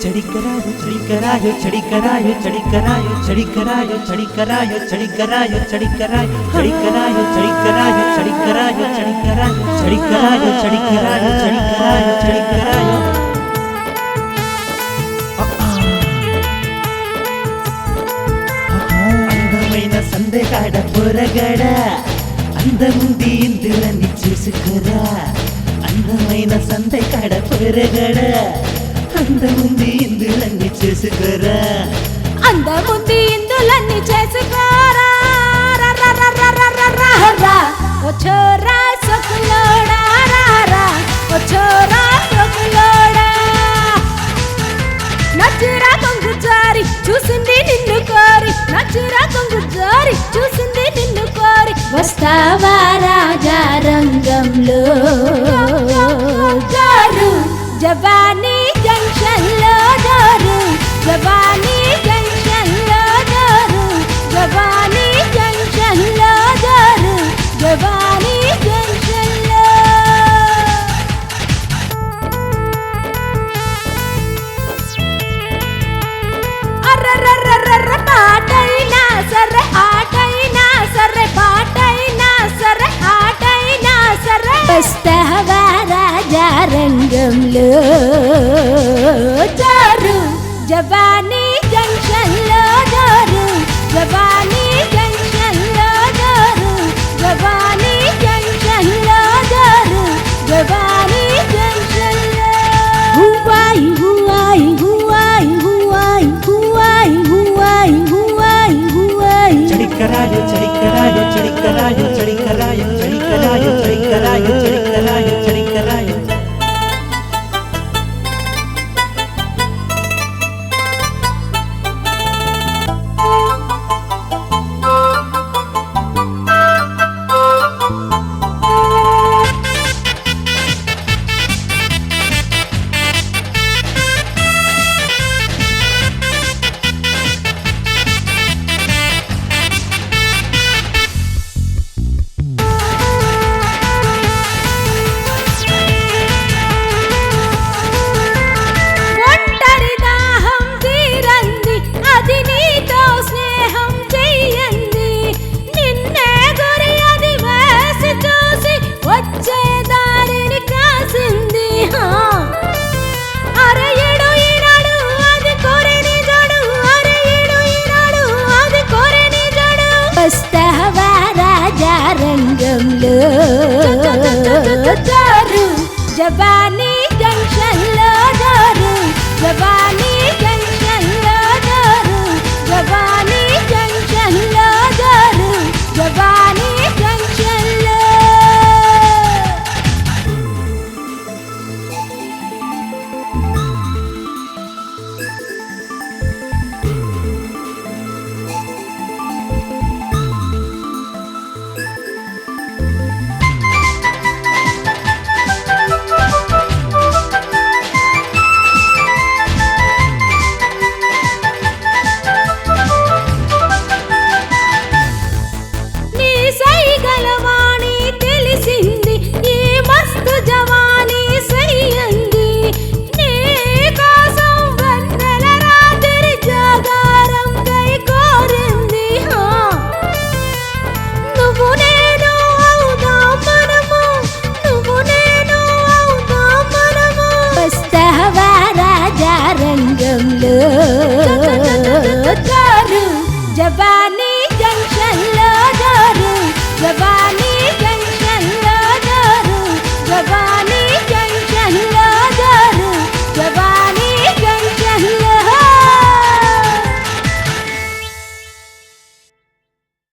చడికరాయో చడికరాయో చడికరాయో చడికరాయో చడికరాయో చడికరాయో చడికరాయో చడికరాయో చడికరాయో చడికరాయో చడికరాయో చడికరాయో చడికరాయో చడికరాయో చడికరాయో చడికరాయో అందమైన సందెగాడ పొరగడ అందముంది ఇందులని చూసుకురా అందమైన సందెగాడ పొరగడ అందముంది ఇందులన్నీ చేసుకోరా అందముంది ఇందులన్నీ చేసుకోరా వచ్చోరా సొక్కులోడా వచ్చోరా సొక్కులోడా నచ్చిరా కొంగు జారి చూసింది నిన్ను కోరి నచ్చిరా కొంగు జారి చూసింది నిన్ను కోరి వస్తావా రాజా రంగంలో జారు జవానీ జంక్షన్ లో జారు జవానీ జంక్షన్ లో జారు జవానీ జంక్షన్ లో జారు జవానీ జంక్షన్ లో అర్రర్రర్రర్ర పాటైనా సరే ఆటైనా సరే పాటైనా సరే ఆటైనా సరే వస్తావా రాజా రంగంలో జారు జవానీ జంక్షన్ లో జారు జవానీ జంక్షన్ లో జారు జవానీ జంక్షన్ లో జారు జవానీ జంక్షన్ లో హువాయి హువాయి హువాయి హువాయి హువాయి హువాయి హువాయి హువాయి చడికరాయో చడికరాయో చడికరాయో చడికరాయో చడికరాయో చడికరాయో చడికరాయో చడికరాయో వస్తావా రాజా రంగంలో జారు జవానీ